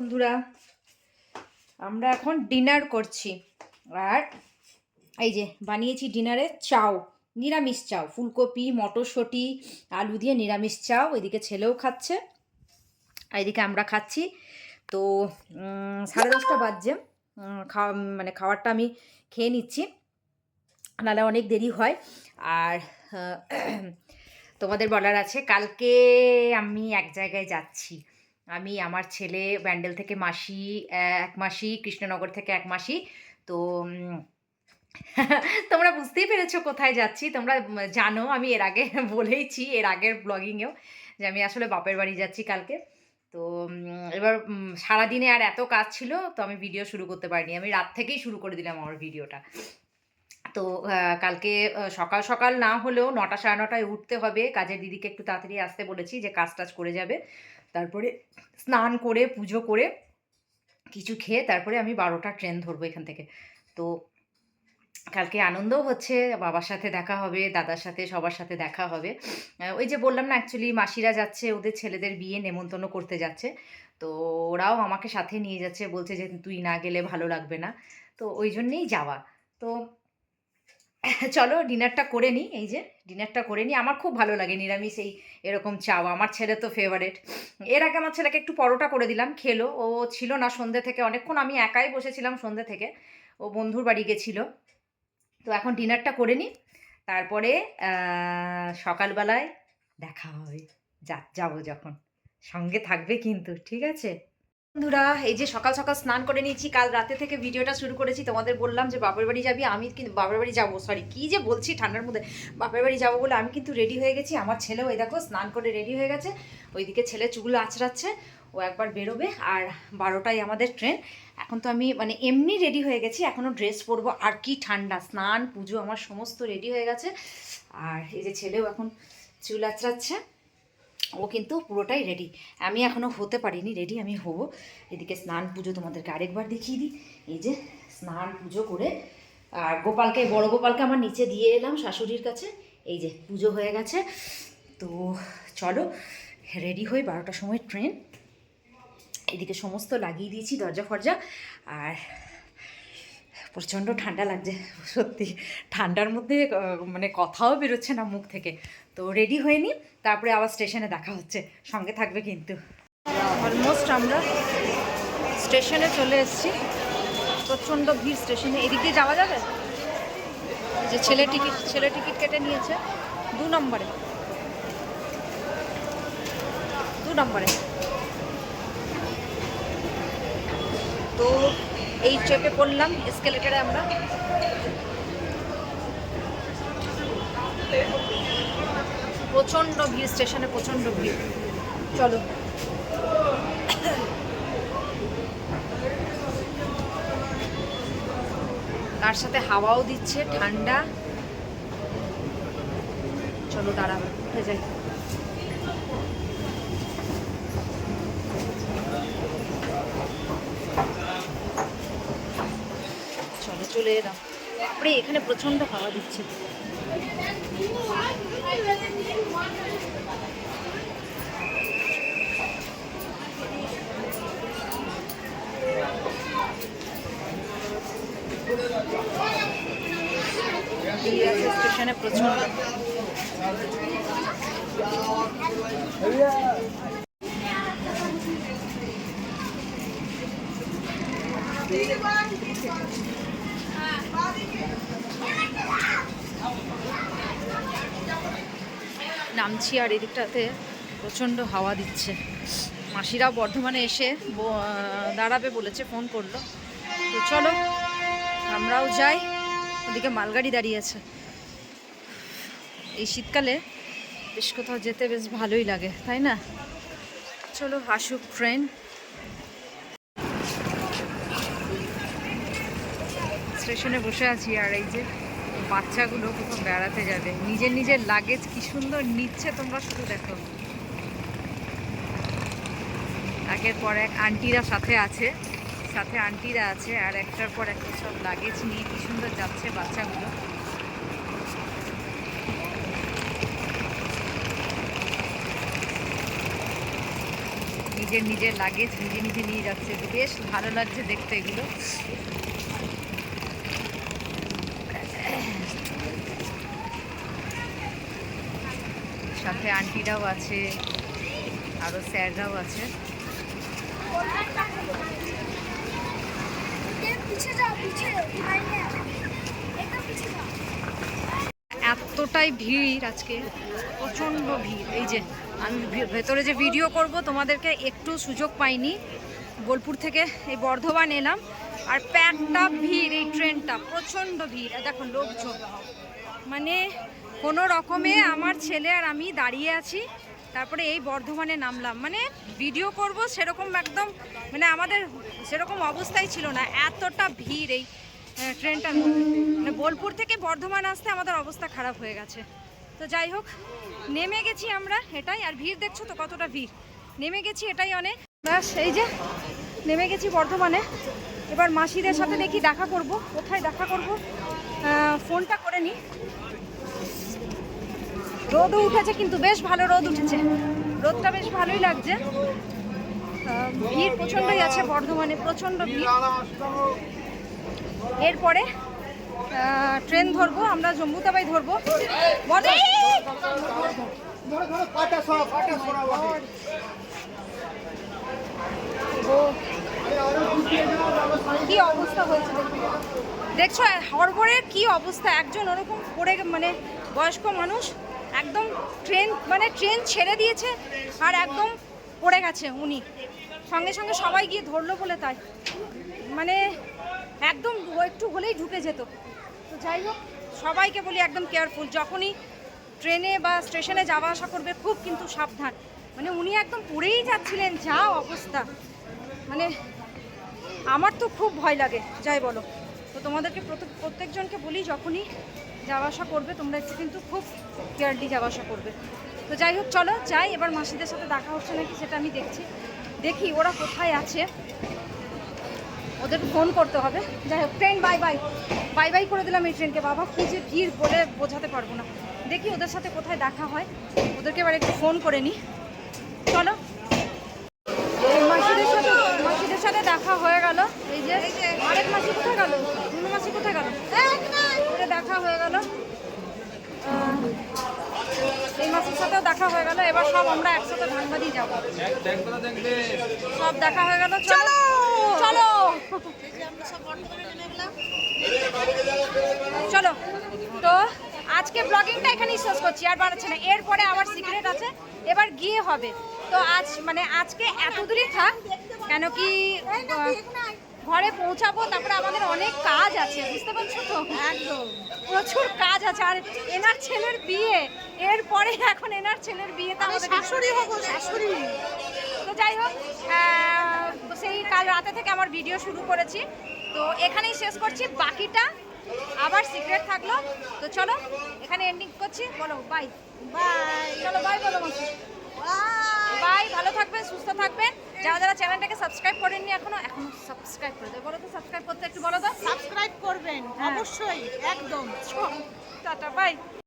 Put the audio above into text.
বন্ধুরা, আমরা এখন ডিনার করছি। আর এই যে বানিয়েছি ডিনারে চাউ, নিরামিষ চাউ, ফুলকপি মটরশুঁটি আলু দিয়ে নিরামিষ চাউ। এদিকে ছেলেও খাচ্ছে আর এদিকে আমরা খাচ্ছি। তো 10:30 বাজছে। খাবারটা আমি খেয়ে নিচ্ছি, নাহলে অনেক দেরি হয়। আর তোমাদের বলার আছে, কালকে আমি এক জায়গায় যাচ্ছি। আমি, আমার ছেলে, ব্যান্ডেল থেকে মাসি, এক মাসি, কৃষ্ণনগর থেকে এক মাসি। তো তোমরা বুঝতেই পেরেছো কোথায় যাচ্ছি। তোমরা জানো, আমি এর আগে বলেইছি, এর আগের ব্লগিংয়েও, যে আমি আসলে বাপের বাড়ি যাচ্ছি কালকে। তো এবার সারাদিনে আর এত কাজ ছিল, তো আমি ভিডিও শুরু করতে পারিনি। আমি রাত থেকেই শুরু করে দিলাম আমার ভিডিওটা। তো কালকে সকাল সকাল না হলেও 9টা 9:30টায় উঠতে হবে। কাজের দিদিকে একটু তাড়াতাড়ি আসতে বলেছি, যে কাজ টাজ করে যাবে। তারপরে স্নান করে পুজো করে কিছু খেয়ে তারপরে আমি 12টার ট্রেন ধরবো এখান থেকে। তো কালকে আনন্দও হচ্ছে, বাবার সাথে দেখা হবে, দাদার সাথে, সবার সাথে দেখা হবে। ওই যে বললাম না, অ্যাকচুয়ালি মাসিরা যাচ্ছে, ওদের ছেলেদের বিয়ে নেমন্তন্ন করতে যাচ্ছে। তো ওরাও আমাকে সাথে নিয়ে যাচ্ছে, বলছে যে তুই না গেলে ভালো লাগবে না। তো ওই জন্যেই যাওয়া। তো চলো ডিনারটা করে নিই। এই যে ডিনারটা করে নিই। আমার খুব ভালো লাগে নিরামিষ এরকম চাওয়া, আমার ছেলে তো ফেভারেট। এর আগে আমার ছেলেকে একটু পরোটা করে দিলাম, খেলো। ও ছিল না সন্ধ্যে থেকে, অনেকক্ষণ আমি একাই বসেছিলাম সন্ধ্যে থেকে। ও বন্ধুর বাড়ি গেছিলো। তো এখন ডিনারটা করে নিই, তারপরে সকালবেলায় দেখা হবে। যাবো যখন, সঙ্গে থাকবে কিন্তু, ঠিক আছে বন্ধুরা। এই যে সকাল সকাল স্নান করে নিয়েছি। কাল রাতে থেকে ভিডিওটা শুরু করেছি, তোমাদের বললাম যে বাপের বাড়ি যাবি, আমি কিন্তু বাপের বাড়ি যাবো, সরি কী যে বলছি ঠান্ডার মধ্যে, বাপের বাড়ি যাবো বলে আমি কিন্তু রেডি হয়ে গেছি। আমার ছেলেও এই দেখো স্নান করে রেডি হয়ে গেছে। ওইদিকে ছেলে চুল আঁচড়াচ্ছে, ও একবার বেরোবে। আর 12টায় আমাদের ট্রেন। এখন তো আমি মানে এমনি রেডি হয়ে গেছি, এখনও ড্রেস পরবো। আর কি ঠান্ডা, স্নান পুজো আমার সমস্ত রেডি হয়ে গেছে। আর এই যে ছেলেও এখন চুল আঁচড়াচ্ছে, ও কিন্তু পুরোটাই রেডি। আমি এখনও হতে পারিনি রেডি, আমি হবো। এদিকে স্নান পুজো তোমাদেরকে আরেকবার দেখিয়ে দিই। এই যে স্নান পুজো করে, আর গোপালকে, বড় গোপালকে আমার নিচে দিয়ে এলাম শাশুড়ির কাছে। এই যে পুজো হয়ে গেছে। তো চলো রেডি হই, 12টার সময় ট্রেন। এদিকে সমস্ত লাগিয়ে দিয়েছি দরজা ফরজা। আর প্রচণ্ড ঠান্ডা লাগছে সত্যি, ঠান্ডার মধ্যে মানে কথাও বেরোচ্ছে না মুখ থেকে। তো রেডি হয়ে নিই, তারপরে আবার স্টেশনে দেখা হচ্ছে, সঙ্গে থাকবে কিন্তু। অলমোস্ট আমরা স্টেশনে চলে এসেছি। প্রচণ্ড ভিড় স্টেশনে। এদিক দিয়ে যাওয়া যাবে? যে ছেলে টিকিট কেটে নিয়েছে 2 নম্বরে, 2 নম্বরে। তো এই চেপে পড়লাম এসকেলেটারে আমরা। প্রচণ্ড ভিড় স্টেশনে, প্রচণ্ড ভিড়। চলো তার সাথে হাওয়াও দিচ্ছে, ঠান্ডা। চলো দাঁড়া, উঠে যাই। চলো চলে এলাম। তারপরে এখানে প্রচণ্ড হাওয়া দিচ্ছে। স্টেশনে প্রচণ্ড। নামছি, আর এদিকটাতে প্রচণ্ড হাওয়া দিচ্ছে। মাসিরাও বর্ধমানে এসে দাঁড়াবে বলেছে, ফোন করলো। তো চলো আমরাও যাই। ওদিকে মালগাড়ি দাঁড়িয়ে আছে। এই শীতকালে বেশ কোথাও যেতে বেশ ভালোই লাগে, তাই না? চলো আসুক ট্রেন। স্টেশনে বসে আছি, আর এই যে বাচ্চাগুলো কোথাও বেড়াতে যাবে, নিজের নিজের লাগেজ কি সুন্দর নিচ্ছে, তোমরা শুধু দেখো। একের পর এক আন্টিরা সাথে আছে, সাথে আন্টিরা আছে, আর একটার পর একটা সব লাগেজ নিয়ে কি সুন্দর যাচ্ছে বাচ্চাগুলো। নিজের নিজের লাগেজ নিজে নিজে নিয়ে যাচ্ছে, তো বেশ ভালো লাগছে দেখতে এগুলো। সাথে আন্টিরাও আছে, আরও স্যাররাও আছে। এতটাই ভিড় আজকে, প্রচণ্ড ভিড়। এই যে আমি ভেতরে যে ভিডিও করব তোমাদেরকে একটু সুযোগ পাইনি। বোলপুর থেকে এই বর্ধমান এলাম আর প্যাকটা ভিড়, এই ট্রেনটা প্রচণ্ড ভিড়। দেখো লোকজন, মানে কোনো রকমে আমার ছেলে আর আমি দাঁড়িয়ে আছি, তারপরে এই বর্ধমানে নামলাম। মানে ভিডিও করব সেরকম একদম মানে আমাদের সেরকম অবস্থাই ছিল না, এতটা ভিড় এই ট্রেনটার মধ্যে। মানে বোলপুর থেকে বর্ধমান আসতে আমাদের অবস্থা খারাপ হয়ে গেছে। তো যাই হোক, নেমে গেছি আমরা, এটাই। আর ভিড় দেখছো তো কতটা ভিড়, নেমে গেছি এটাই অনেক। ব্যাস এই যে নেমে গেছি বর্ধমানে। এবার মাসিদের সাথে দেখি দেখা করব, কোথায় দেখা করব ফোনটা করে নিই। রোদও উঠেছে কিন্তু, বেশ ভালো রোদ উঠেছে, রোদটা বেশ ভালোই লাগছে। ভিড় প্রচণ্ডই আছে বর্ধমানে, প্রচণ্ড ভিড়। এরপরে ট্রেন ধরবো আমরা, জম্বুতাবাই ধরবো। কি অবস্থা হয়েছে দেখছো, হড়বড়ের কি অবস্থা। একজন ওরকম পড়ে, মানে বয়স্ক মানুষ একদম ট্রেন মানে ট্রেন ছেড়ে দিয়েছে আর একদম পড়ে গেছে উনি, সঙ্গে সঙ্গে সবাই গিয়ে ধরলো বলে তাই, মানে একদম একটু হলেই ঢুকে যেত। তো যাই হোক, সবাইকে বলি একদম কেয়ারফুল, যখনই ট্রেনে বা স্টেশনে যাওয়া আসা করবে খুব কিন্তু সাবধান। মানে উনি একদম পড়েই যাচ্ছিলেন, যা অবস্থা, মানে আমার তো খুব ভয় লাগে যাই বলো। তো তোমাদেরকে প্রত্যেকজনকে বলি যখনই যাওয়া আসা করবে তোমরা একটু কিন্তু খুব কেয়ারলি যাওয়া আসা করবে। তো যাই হোক, চলো যাই। এবার মাসিদের সাথে দেখা হচ্ছে নাকি সেটা আমি দেখি ওরা কোথায় আছে, ওদের ফোন করতে হবে। যাই হোক, train bye bye, bye bye করে দিলাম এই ট্রেনকে। বাবা কি যে ভিড় বলে বোঝাতে পারবো না। দেখি ওদের সাথে কোথায় দেখা হয়, ওদেরকে এবার একটু ফোন করে নিই। চলো, মাসিদের সাথে দেখা হয়ে গেল। এই যে আরেক মাসি কোথায় গেল, দুনো মাসি কোথায় গেল, দেখা হয়ে গেল। এই মাসির সাথেও দেখা হয়ে গেল। এবার সব আমরা একসাথে ধানবাদি যাবো, সব দেখা হয়ে গেল। চলো চলো চলো। তো আজকে ব্লগিংটা এখানেই শেষ করছি, আর বাড়াচ্ছে না। এরপরে আবার সিক্রেট আছে, এবার গিয়ে হবে। তো আজকে এত দূরই থাক, কেন কি ঘরে পৌঁছাবো, তারপরে আমাদের অনেক কাজ আছে, বুঝতে পারছো তো, একদম প্রচুর কাজ আছে। আর এনার ছেলের বিয়ে, এরপরে এখন এনার ছেলের বিয়েতে আমাদের শাশুড়ি হবো, শাশুড়ি। তো যাই হোক, সেই কাল রাতে থেকে আমার ভিডিও শুরু করেছি, তো এখানেই শেষ করছি। বাকিটা আবার সিক্রেট থাকলো। তো চলো এখানে এন্ডিং করছি, বলো বাই বাই। চলো বাই বলো মাসি, বাই। ভালো থাকবেন, সুস্থ থাকবেন। যারা চ্যানেলটাকে সাবস্ক্রাইব করেননি এখনো সাবস্ক্রাইব করে দেবে। বলো তো সাবস্ক্রাইব করতে, একটু বলো তো। সাবস্ক্রাইব করবেন অবশ্যই, একদম। Tata, by.